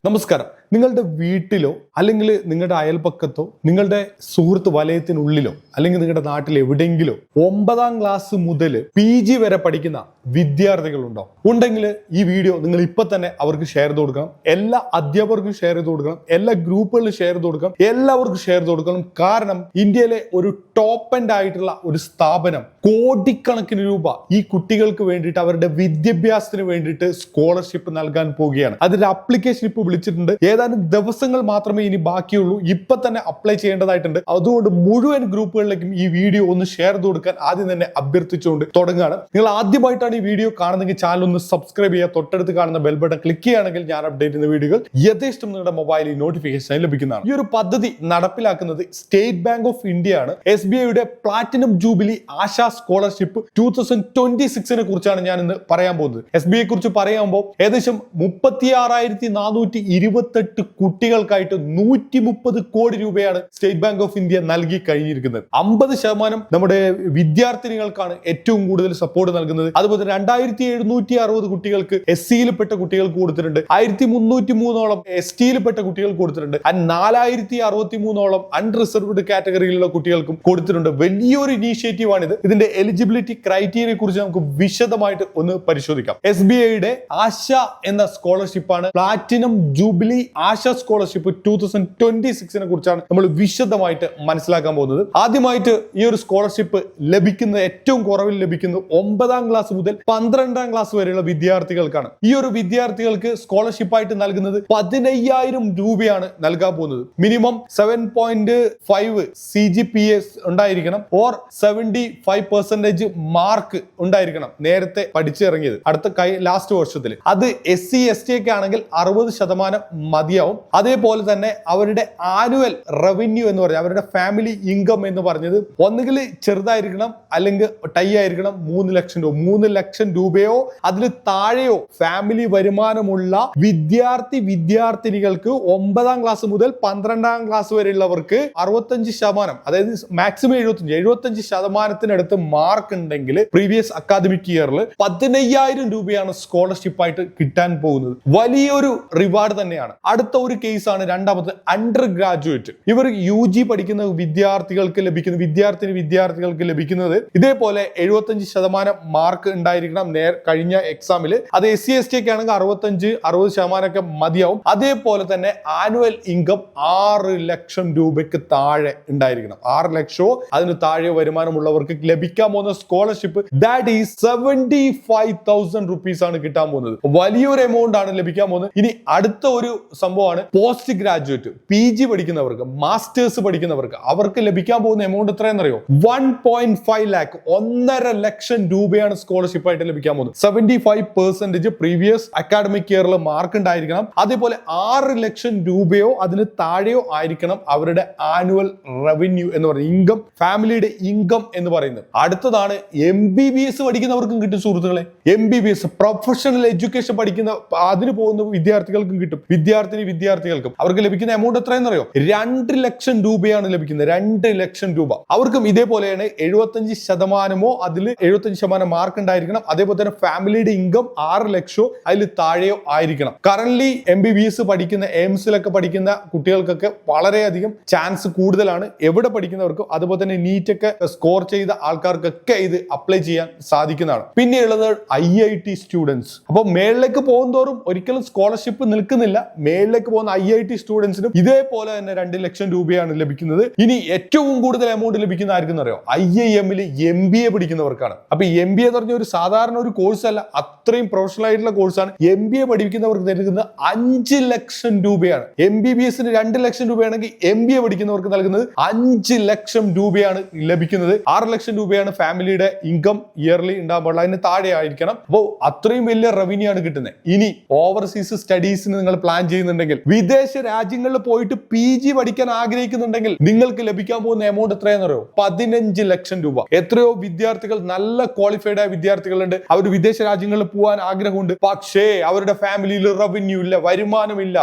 നമസ്കാരം. നിങ്ങളുടെ വീട്ടിലോ അല്ലെങ്കിൽ നിങ്ങളുടെ അയൽപക്കത്തോ നിങ്ങളുടെ സുഹൃത്ത് വലയത്തിനുള്ളിലോ അല്ലെങ്കിൽ നിങ്ങളുടെ നാട്ടിൽ എവിടെയെങ്കിലോ 9ാം ക്ലാസ് മുതൽ PG വരെ പഠിക്കുന്ന വിദ്യാർത്ഥികളുണ്ടോ? ഉണ്ടെങ്കിൽ ഈ വീഡിയോ നിങ്ങൾ ഇപ്പൊ തന്നെ അവർക്ക് ഷെയർ ചെയ്ത് കൊടുക്കണം. എല്ലാ അധ്യാപകർക്കും ഷെയർ ചെയ്ത് കൊടുക്കണം. എല്ലാ ഗ്രൂപ്പുകളിലും ഷെയർ ചെയ്ത് കൊടുക്കണം. എല്ലാവർക്കും ഷെയർ ചെയ്ത് കൊടുക്കണം. കാരണം ഇന്ത്യയിലെ ഒരു ടോപ്പ് എൻഡ് ആയിട്ടുള്ള ഒരു സ്ഥാപനം കോടിക്കണക്കിന് രൂപ ഈ കുട്ടികൾക്ക് വേണ്ടിയിട്ട് അവരുടെ വിദ്യാഭ്യാസത്തിന് വേണ്ടിയിട്ട് സ്കോളർഷിപ്പ് നൽകാൻ പോവുകയാണ്. അതിന്റെ അപ്ലിക്കേഷൻ ഇപ്പോൾ വിളിച്ചിട്ടുണ്ട്. ഏതാനും ദിവസങ്ങൾ മാത്രമേ ഇനി ബാക്കിയുള്ളൂ. ഇപ്പൊ തന്നെ അപ്ലൈ ചെയ്യേണ്ടതായിട്ടുണ്ട്. അതുകൊണ്ട് മുഴുവൻ ഗ്രൂപ്പുകളിലേക്കും ഈ വീഡിയോ ഒന്ന് ഷെയർ ചെയ്ത് കൊടുക്കാൻ ആദ്യം തന്നെ അഭ്യർത്ഥിച്ചുകൊണ്ട് തുടങ്ങുകയാണ്. നിങ്ങൾ ആദ്യമായിട്ടാണ് ഈ വീഡിയോ കാണുന്നതെങ്കിൽ ചാനൽ ഒന്ന് സബ്സ്ക്രൈബ് ചെയ്യുക. തൊട്ടടുത്ത് കാണുന്ന ബെൽ ബട്ടൺ ക്ലിക്ക് ചെയ്യുകയാണെങ്കിൽ ഞാൻ അപ്ഡേറ്റ് ചെയ്യുന്ന വീഡിയോകൾ യഥേഷ്ടം നിങ്ങളുടെ മൊബൈലിൽ നോട്ടിഫിക്കേഷൻ ലഭിക്കുന്നതാണ്. ഈ ഒരു പദ്ധതി നടപ്പിലാക്കുന്നത് സ്റ്റേറ്റ് ബാങ്ക് ഓഫ് ഇന്ത്യ ആണ്. SBIയുടെ പ്ലാറ്റിനം ജൂബിലി ആശാ സ്കോളർഷിപ്പ് 2026 കുറിച്ചാണ് ഞാൻ ഇന്ന് പറയാൻ പോകുന്നത്. SBI കുറിച്ച് പറയുമ്പോൾ ഏകദേശം 36,428 കുട്ടികൾക്കായിട്ട് 130 കോടി രൂപയാണ് സ്റ്റേറ്റ് ബാങ്ക് ഓഫ് ഇന്ത്യ നൽകി കഴിഞ്ഞിരിക്കുന്നത്. 50% നമ്മുടെ വിദ്യാർത്ഥിനികൾക്കാണ് ഏറ്റവും കൂടുതൽ സപ്പോർട്ട് നൽകുന്നത്. അതുപോലെ 2760 കുട്ടികൾക്ക് SCയിൽപ്പെട്ട കുട്ടികൾക്ക് കൊടുത്തിട്ടുണ്ട്. 1303ഓളം STയിൽപ്പെട്ട കുട്ടികൾക്ക് കൊടുത്തിട്ടുണ്ട്. 4063ഓളം അൺറിസർവ്ഡ് കാറ്റഗറിയിലുള്ള കുട്ടികൾക്കും കൊടുത്തിട്ടുണ്ട്. വലിയൊരു ഇനീഷ്യേറ്റീവ് ആണിത്. ഇതിന്റെ എലിജിബിലിറ്റി ക്രൈറ്റീരിയയെ കുറിച്ച് നമുക്ക് വിശദമായിട്ട് ഒന്ന് പരിശോധിക്കാം. SBIയുടെ ആശ എന്ന സ്കോളർഷിപ്പാണ് പ്ലാറ്റിനം ജൂബിലി ആശ സ്കോളർഷിപ്പ് 2026 കുറിച്ചാണ് നമ്മൾ വിശദമായിട്ട് മനസ്സിലാക്കാൻ പോകുന്നത്. ആദ്യമായിട്ട് ഈ ഒരു സ്കോളർഷിപ്പ് ലഭിക്കുന്നത് ഏറ്റവും കുറവിൽ ലഭിക്കുന്നത് 9ാം ക്ലാസ് മുതൽ 12ാം ക്ലാസ് വരെയുള്ള വിദ്യാർത്ഥികൾക്കാണ്. ഈ ഒരു വിദ്യാർത്ഥികൾക്ക് സ്കോളർഷിപ്പ് ആയിട്ട് നൽകുന്നത് 15,000 രൂപയാണ് നൽകാൻ പോകുന്നത്. മിനിമം 7.5 CGPA ഉണ്ടായിരിക്കണം ഓർ 75% മാർക്ക് ഉണ്ടായിരിക്കണം. നേരത്തെ പഠിച്ചിറങ്ങിയത് അടുത്ത ലാസ്റ്റ് വർഷത്തിൽ അത് SC/ST ഒക്കെ ആണെങ്കിൽ 60% മതിയാവും. അതേപോലെ തന്നെ അവരുടെ ആനുവൽ റവന്യൂ എന്ന് പറഞ്ഞാൽ അവരുടെ ഫാമിലി ഇൻകം എന്ന് പറഞ്ഞത് ഒന്നുകിൽ ചെറുതായിരിക്കണം അല്ലെങ്കിൽ ടൈ ആയിരിക്കണം. 3 ലക്ഷം രൂപ 3 ലക്ഷം രൂപയോ അതിൽ താഴെയോ ഫാമിലി വരുമാനമുള്ള വിദ്യാർത്ഥിനികൾക്ക് 9ാം ക്ലാസ് മുതൽ 12ാം ക്ലാസ് വരെയുള്ളവർക്ക് 65%, അതായത് മാക്സിമം 75% മാർക്ക് ഉണ്ടെങ്കിൽ പ്രീവിയസ് അക്കാദമിക് ഇയറിൽ 15,000 രൂപയാണ് സ്കോളർഷിപ്പ് ആയിട്ട് കിട്ടാൻ പോകുന്നത്. വലിയൊരു റിവാർഡ് തന്നെയാണ്. അടുത്ത ഒരു കേസാണ് രണ്ടാമത്തെ അണ്ടർ ഗ്രാജുവേറ്റ്. ഇവർ UG പഠിക്കുന്ന വിദ്യാർത്ഥികൾക്ക് ലഭിക്കുന്നത് ഇതേപോലെ 75% മാർക്ക് ഉണ്ടായിരിക്കണം കഴിഞ്ഞ എക്സാമിൽ. അത് SC/ST ഒക്കെ ആണെങ്കിൽ 65-60% ഒക്കെ മതിയാവും. അതേപോലെ തന്നെ ആനുവൽ ഇൻകം 6 ലക്ഷം രൂപയ്ക്ക് താഴെ ഉണ്ടായിരിക്കണം. 6 ലക്ഷമോ അതിന് താഴെ വരുമാനമുള്ളവർക്ക് ലഭിക്കാൻ പോകുന്ന സ്കോളർഷിപ്പ് ദാറ്റ് ഈസ് 75,000 rupees ആണ് കിട്ടാൻ പോകുന്നത്. വലിയൊരു എമൗണ്ട് ആണ് ലഭിക്കാൻ പോകുന്നത്. ഇനി അടുത്ത ഒരു സംഭവമാണ് പോസ്റ്റ് ഗ്രാജുവേറ്റ്. PG പഠിക്കുന്നവർക്ക്, മാസ്റ്റേഴ്സ് പഠിക്കുന്നവർക്ക് അവർക്ക് ലഭിക്കാൻ പോകുന്ന എമൗണ്ട് എത്രയെന്നറിയോ? 1.5 lakh 1.5 ലക്ഷം രൂപയാണ് സ്കോളർഷിപ്പ് ആയിട്ട് ലഭിക്കാൻ പോകുന്നത്. 75% പ്രീവിയസ് അക്കാഡമിക് ഇയറിൽ മാർക്ക് ഉണ്ടായിരിക്കണം. അതേപോലെ 6 ലക്ഷം രൂപയോ അതിന് താഴെയോ ആയിരിക്കണം അവരുടെ ആനുവൽ റവന്യൂ എന്ന് പറയുന്നത്, ഇൻകം, ഫാമിലിയുടെ ഇൻകം എന്ന് പറയുന്നത്. അടുത്തതാണ് MBBS പഠിക്കുന്നവർക്കും കിട്ടും സുഹൃത്തുക്കളെ. MBBS പ്രൊഫഷണൽ എഡ്യൂക്കേഷൻ പഠിക്കുന്ന അതിന് പോകുന്ന വിദ്യാർത്ഥികൾക്കും കിട്ടും. വിദ്യാർത്ഥികൾക്കും അവർക്ക് ലഭിക്കുന്ന എമൗണ്ട് എത്രയെന്നറിയോ? 2 ലക്ഷം രൂപയാണ് ലഭിക്കുന്നത്. 2 ലക്ഷം രൂപ. അവർക്കും ഇതേപോലെയാണ് 75%മോ അതിൽ 75% മാർക്ക് ഉണ്ടായിരിക്കണം. അതേപോലെ തന്നെ ഫാമിലിയുടെ ഇൻകം 6 ലക്ഷമോ അതിൽ താഴെയോ ആയിരിക്കണം. കറന്റ് MBBS പഠിക്കുന്ന എയിംസിലൊക്കെ പഠിക്കുന്ന കുട്ടികൾക്കൊക്കെ വളരെയധികം ചാൻസ് കൂടുതലാണ്. എവിടെ പഠിക്കുന്നവർക്കും അതുപോലെ തന്നെ നീറ്റ് ഒക്കെ സ്കോർ ചെയ്ത ആൾക്കാർക്കൊക്കെ ഇത് അപ്ലൈ ചെയ്യാൻ സാധിക്കുന്നതാണ്. പിന്നെയുള്ളത് IIT സ്റ്റുഡൻസ്. അപ്പൊ മേളിലേക്ക് പോകുന്തോറും ഒരിക്കലും സ്കോളർഷിപ്പ് നിൽക്കുന്നില്ല. മേളിലേക്ക് പോകുന്ന IIT സ്റ്റുഡൻസിനും ഇതേപോലെ തന്നെ 2 ലക്ഷം രൂപയാണ് ലഭിക്കുന്നത്. ഇനി ഏറ്റവും കൂടുതൽ എമൗണ്ട് ലഭിക്കുന്ന ആർക്കും അറിയോ? IIM-ൽ MBA പഠിക്കുന്നവർക്കാണ്. അപ്പൊ MBA എന്ന് പറഞ്ഞ ഒരു സാധാരണ ഒരു കോഴ്സ് അല്ല, അത്രയും പ്രൊഫഷണൽ ആയിട്ടുള്ള കോഴ്സാണ്. MBA പഠിക്കുന്നവർക്ക് നൽകുന്നത് 5 ലക്ഷം രൂപയാണ്. MBBS-ന് 2 ലക്ഷം രൂപയാണെങ്കിൽ MBA പഠിക്കുന്നവർക്ക് നൽകുന്നത് 5 ലക്ഷം രൂപയാണ് ലഭിക്കുന്നത്. 6 ലക്ഷം രൂപയാണ് ഫാമിലിയുടെ ഇൻകം ഇയർലി ഉണ്ടാകുമ്പോൾ അതിന് താഴെ ആയിരിക്കണം. അപ്പോൾ അത്രയും വലിയ റവന്യൂ ആണ് കിട്ടുന്നത്. ഇനി ഓവർസീസ് സ്റ്റഡീസിന് നിങ്ങൾ പ്ലാൻ ചെയ്യുന്നുണ്ടെങ്കിൽ, വിദേശ രാജ്യങ്ങളിൽ പോയിട്ട് PG പഠിക്കാൻ ആഗ്രഹിക്കുന്നുണ്ടെങ്കിൽ നിങ്ങൾക്ക് ലഭിക്കാൻ പോകുന്ന എമൗണ്ട് എത്രയാണെന്ന് അറിയോ? 15 ലക്ഷം രൂപ. എത്രയോ വിദ്യാർത്ഥികൾ, നല്ല ക്വാളിഫൈഡ് ആയ വിദ്യാർത്ഥികളുണ്ട്, അവർ വിദേശ രാജ്യങ്ങളിൽ പോകാൻ ആഗ്രഹമുണ്ട്. പക്ഷേ അവരുടെ ഫാമിലിയിൽ റവന്യൂ ഇല്ല, വരുമാനമില്ല.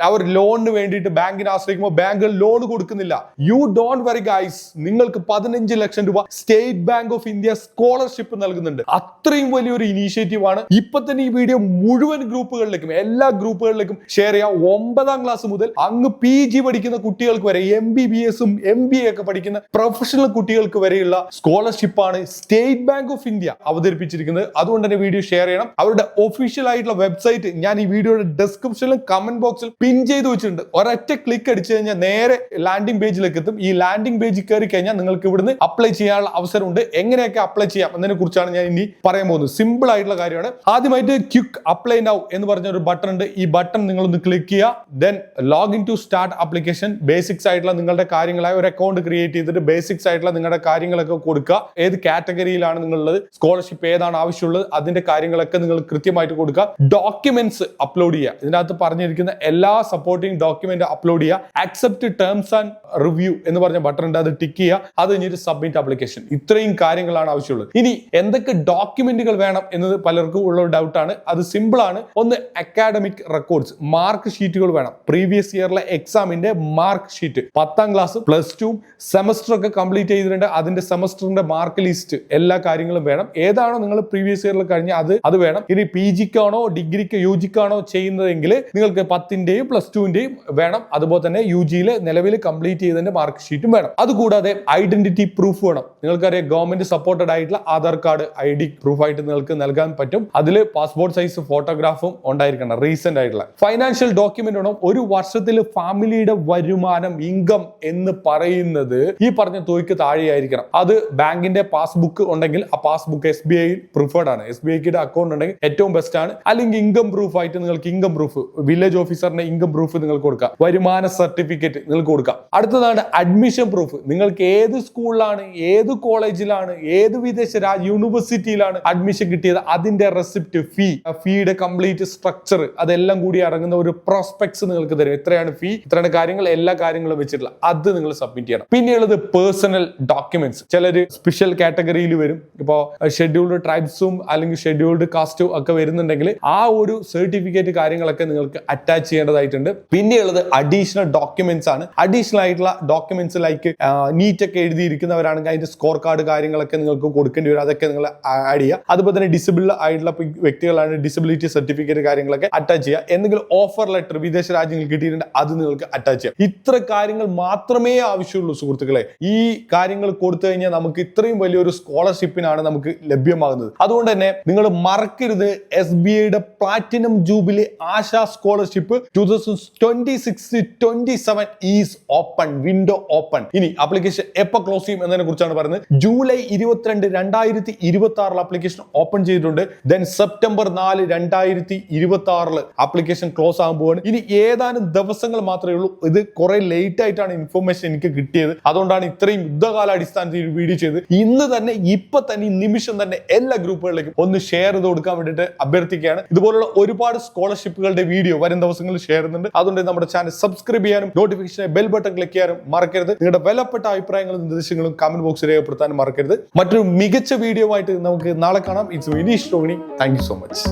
അവർ ലോണിന് വേണ്ടിയിട്ട് ബാങ്കിനെ ആശ്രയിക്കുമ്പോൾ ബാങ്കുകൾ ലോൺ കൊടുക്കുന്നില്ല. യു ഡോണ്ട് വറി ഗൈസ്, നിങ്ങൾക്ക് 15 ലക്ഷം രൂപ state bank of India scholarship നൽകുന്നുണ്ട്. അത്രയും വലിയൊരു ഇനീഷ്യേറ്റീവ് ആണ്. ഇപ്പൊ തന്നെ ഈ വീഡിയോ മുഴുവൻ ഗ്രൂപ്പുകളിലേക്കും എല്ലാ ഗ്രൂപ്പുകളിലേക്കും ഷെയർ ചെയ്യാം. 9ാം ക്ലാസ് മുതൽ അങ്ങ് PG പഠിക്കുന്ന കുട്ടികൾക്ക് വരെ, MBBSഉം MBA ഒക്കെ പഠിക്കുന്ന പ്രൊഫഷണൽ കുട്ടികൾക്ക് വരെയുള്ള സ്കോളർഷിപ്പാണ് സ്റ്റേറ്റ് ബാങ്ക് ഓഫ് ഇന്ത്യ അവതരിപ്പിച്ചിരിക്കുന്നത്. അതുകൊണ്ട് തന്നെ വീഡിയോ ഷെയർ ചെയ്യണം. അവരുടെ ഒഫീഷ്യൽ ആയിട്ടുള്ള വെബ്സൈറ്റ് ഞാൻ ഈ വീഡിയോയുടെ ഡിസ്ക്രിപ്ഷനിലും കമന്റ് ബോക്സിൽ പിൻ ചെയ്ത് വെച്ചിട്ടുണ്ട്. ഒരൊറ്റ ക്ലിക്ക് അടിച്ചു കഴിഞ്ഞാൽ നേരെ ലാൻഡിംഗ് പേജിലേക്ക് എത്തും. ഈ ലാൻഡിംഗ് പേജിൽ കയറി കഴിഞ്ഞാൽ നിങ്ങൾക്ക് ഇവിടുന്ന് അപ്ലൈ ചെയ്യാനുള്ള അവസരമുണ്ട്. എങ്ങനെയൊക്കെ അപ്ലൈ ചെയ്യാം എന്നതിനെ കുറിച്ചാണ് ഞാൻ ഇനി പറയാൻ പോകുന്നത്. സിമ്പിൾ ആയിട്ടുള്ള കാര്യമാണ്. ആദ്യമായിട്ട് ക്വിക്ക് അപ്ലൈ നൗ എന്ന് പറഞ്ഞ ഒരു ബട്ടൺ ഉണ്ട്. ഈ ബട്ടൺ നിങ്ങളൊന്ന് ക്ലിക്ക് ചെയ്യുക. Then login to start application. Basics ആയിട്ടുള്ള നിങ്ങളുടെ കാര്യങ്ങളായ ഒരു അക്കൗണ്ട് ക്രിയേറ്റ് ചെയ്തിട്ട് ബേസിക്സ് ആയിട്ടുള്ള നിങ്ങളുടെ കാര്യങ്ങളൊക്കെ കൊടുക്കുക. ഏത് കാറ്റഗറിയിലാണ് നിങ്ങളുള്ളത്, സ്കോളർഷിപ്പ് ഏതാണ് ആവശ്യമുള്ളത്, അതിന്റെ കാര്യങ്ങളൊക്കെ നിങ്ങൾ കൃത്യമായിട്ട് കൊടുക്കുക. ഡോക്യുമെന്റ്സ് അപ്ലോഡ് ചെയ്യുക. ഇതിനകത്ത് പറഞ്ഞിരിക്കുന്ന എല്ലാ സപ്പോർട്ടിംഗ് ഡോക്യുമെന്റ് അപ്ലോഡ് ചെയ്യുക. അക്സെപ്റ്റ് ടേംസ് ആൻഡ് റിവ്യൂ എന്ന് പറഞ്ഞ ബട്ടൺ ഉണ്ട്, അത് ടിക്ക് ചെയ്യുക. അത് കഴിഞ്ഞിട്ട് സബ്മിറ്റ് ആപ്ലിക്കേഷൻ. ഇത്രയും കാര്യങ്ങളാണ് ആവശ്യമുള്ളത്. ഇനി എന്തൊക്കെ ഡോക്യുമെന്റുകൾ വേണം എന്നത് പലർക്കും ഉള്ള ഡൗട്ട് ആണ്. അത് സിമ്പിൾ ആണ്. ഒന്ന്, അക്കാഡമിക് റെക്കോർഡ്സ്, മാർക്ക് ഷീറ്റുകൾ വേണം. പ്രീവിയസ് ഇയറിലെ എക്സാമിന്റെ mark sheet, 10ാം class plus 2 semester ഒക്കെ കംപ്ലീറ്റ് ചെയ്തിട്ടുണ്ട്. അതിന്റെ സെമസ്റ്ററിന്റെ മാർക്ക് ലിസ്റ്റ്, എല്ലാ കാര്യങ്ങളും വേണം. ഏതാണോ നിങ്ങൾ പ്രീവിയസ് ഇയറിൽ കഴിഞ്ഞ അത് വേണം. ഇനി PGക്കാണോ ഡിഗ്രിക്ക് UGക്കാണോ ചെയ്യുന്നതെങ്കിൽ നിങ്ങൾക്ക് 10ന്റെയും +2ന്റെയും വേണം. അതുപോലെ തന്നെ UGയിലെ നിലവിൽ കംപ്ലീറ്റ് ചെയ്തതിന്റെ മാർക്ക് ഷീറ്റും വേണം. അതുകൂടാതെ ഐഡന്റിറ്റി പ്രൂഫ് വേണം. നിങ്ങൾക്കറിയാം ഗവൺമെന്റ് സപ്പോർട്ടഡ് ആയിട്ടുള്ള ആധാർ കാർഡ് ID പ്രൂഫ് ആയിട്ട് നിങ്ങൾക്ക് നൽകാൻ പറ്റും. അതിൽ പാസ്പോർട്ട് സൈസ് ഫോട്ടോഗ്രാഫും ഉണ്ടായിരിക്കണം, റീസെന്റ് ആയിട്ടുള്ള. ഫൈനാൻഷ്യൽ ഡോക്യുമെന്റ് വേണം. ഒരു വർഷത്തിൽ ഫാമിലിയുടെ വരുമാനം, ഇൻകം എന്ന് പറയുന്നത് ഈ പറഞ്ഞ തുകയ്ക്ക് താഴെയായിരിക്കണം. അത് ബാങ്കിന്റെ പാസ്ബുക്ക് ഉണ്ടെങ്കിൽ ആ പാസ്ബുക്ക് SBI പ്രിഫേർഡ് ആണ്. SBIയുടെ അക്കൗണ്ട് ഉണ്ടെങ്കിൽ ഏറ്റവും ബെസ്റ്റ് ആണ്. അല്ലെങ്കിൽ ഇൻകം പ്രൂഫ് ആയിട്ട് നിങ്ങൾക്ക് ഇൻകം പ്രൂഫ്, വില്ലേജ് ഓഫീസറിന്റെ ഇൻകം പ്രൂഫ് നിങ്ങൾക്ക് കൊടുക്കാം. വരുമാന സർട്ടിഫിക്കറ്റ് നിങ്ങൾക്ക് കൊടുക്കാം. അടുത്തതാണ് അഡ്മിഷൻ പ്രൂഫ്. നിങ്ങൾക്ക് ഏത് സ്കൂളിലാണ്, ഏത് കോളേജിലാണ്, ഏത് വിദേശ യൂണിവേഴ്സിറ്റിയിലാണ് അഡ്മിഷൻ കിട്ടിയത്, അതിന്റെ റെസിപ്റ്റ്, ഫീയുടെ കംപ്ലീറ്റ് സ്ട്രക്ചർ, അതെല്ലാം കൂടി അടങ്ങുന്ന ഒരു പ്രോസ്പെക്ട്സ് നിങ്ങൾക്ക് തരും. എത്രയാണ് ഫീ, ഇത്രയാണ് കാര്യങ്ങൾ, എല്ലാ കാര്യങ്ങളും വെച്ചിട്ടുള്ള അത് നിങ്ങൾ സബ്മിറ്റ് ചെയ്യണം. പിന്നെയുള്ളത് പേഴ്സണൽ ഡോക്യുമെന്റ്സ്. ചിലർ സ്പെഷ്യൽ കാറ്റഗറിയിൽ വരും. ഇപ്പോൾ ഷെഡ്യൂൾഡ് ട്രൈബ്സും അല്ലെങ്കിൽ ഷെഡ്യൂൾഡ് കാസ്റ്റും ഒക്കെ വരുന്നുണ്ടെങ്കിൽ ആ ഒരു സർട്ടിഫിക്കറ്റ് കാര്യങ്ങളൊക്കെ നിങ്ങൾക്ക് അറ്റാച്ച് ചെയ്യേണ്ടതായിട്ടുണ്ട്. പിന്നെയുള്ളത് അഡീഷണൽ ഡോക്യുമെന്റ്സ് ആണ്. അഡീഷണൽ ആയിട്ടുള്ള ഡോക്യുമെന്റ്സ് ലൈക്ക് നീറ്റ് ഒക്കെ എഴുതിയിരിക്കുന്നവരാണെങ്കിൽ അതിന്റെ സ്കോർ കാർഡ് കാര്യങ്ങളൊക്കെ നിങ്ങൾക്ക് കൊടുക്കേണ്ടി വരും. അതൊക്കെ നിങ്ങൾ ആഡ് ചെയ്യുക. അതുപോലെ തന്നെ ഡിസബിൾ ആയിട്ടുള്ള വ്യക്തികളാണ് ഡിസബിലിറ്റി സർട്ടിഫിക്കറ്റ് കാര്യങ്ങളൊക്കെ അറ്റാച്ച് ചെയ്യുക. എന്തെങ്കിലും ഓഫർ ലെറ്റർ വിദേശ രാജ്യങ്ങൾ കിട്ടിയിട്ടുണ്ട്, അത് നിങ്ങൾക്ക് അറ്റാച്ച് ചെയ്യാം. ഇത്ര കാര്യങ്ങൾ മാത്രമേ ആവശ്യമുള്ളൂ സുഹൃത്തുക്കളെ. ഈ കാര്യങ്ങൾ കൊടുത്തു കഴിഞ്ഞാൽ നമുക്ക് ഇത്രയും വലിയൊരു സ്കോളർഷിപ്പിനാണ് നമുക്ക് ലഭ്യമാകുന്നത്. അതുകൊണ്ട് തന്നെ നിങ്ങൾ മറക്കരുത്, SBIയുടെ platinum jubilee Asha scholarship 2026-27 is open, window open. ഇനി ആപ്ലിക്കേഷൻ എപ്പോൾ ക്ലോസ് ചെയ്യും എന്നതിനെ കുറിച്ചാണ് പറയുന്നത്. ജൂലൈ 22, 2026 ആപ്ലിക്കേഷൻ ഓപ്പൺ ചെയ്തിട്ടുണ്ട്. ദെൻ സെപ്റ്റംബർ 4, 2026 ആപ്ലിക്കേഷൻ ക്ലോസ് ആകാൻ പോവാണ്. ഇനി ഏതാനും ദിവസങ്ങൾ മാത്രമേ ഉള്ളൂ. ഇത് കുറെ ലേറ്റ് ആയിട്ടാണ് ഇൻഫർമേഷൻ എനിക്ക് കിട്ടിയത്. അതുകൊണ്ടാണ് ഇത്രയും യുദ്ധകാല അടിസ്ഥാനത്തിൽ ഒരു വീഡിയോ ചെയ്ത് ഇന്ന് തന്നെ, ഇപ്പൊ തന്നെ, ഈ നിമിഷം തന്നെ എല്ലാ ഗ്രൂപ്പുകളിലേക്കും ഒന്ന് ഷെയർ ചെയ്ത് കൊടുക്കാൻ വേണ്ടിയിട്ട് അഭ്യർത്ഥിക്കുകയാണ്. ഇതുപോലുള്ള ഒരുപാട് സ്കോളർഷിപ്പുകളുടെ വീഡിയോ വരും ദിവസങ്ങളിൽ ഷെയർ ചെയ്യുന്നുണ്ട്. അതുകൊണ്ട് നമ്മുടെ ചാനൽ സബ്സ്ക്രൈബ് ചെയ്യാനും നോട്ടിഫിക്കേഷൻ ബെൽ ബട്ടൺ ക്ലിക്ക് ചെയ്യാനും മറക്കരുത്. നിങ്ങളുടെ വിലപ്പെട്ട അഭിപ്രായങ്ങളും നിർദ്ദേശങ്ങളും കമന്റ് ബോക്സിൽ രേഖപ്പെടുത്താനും മറക്കരുത്. മറ്റൊരു മികച്ച വീഡിയോ ആയിട്ട് നമുക്ക് നാളെ കാണാം. It's Vineesh Tony. Thank you so much.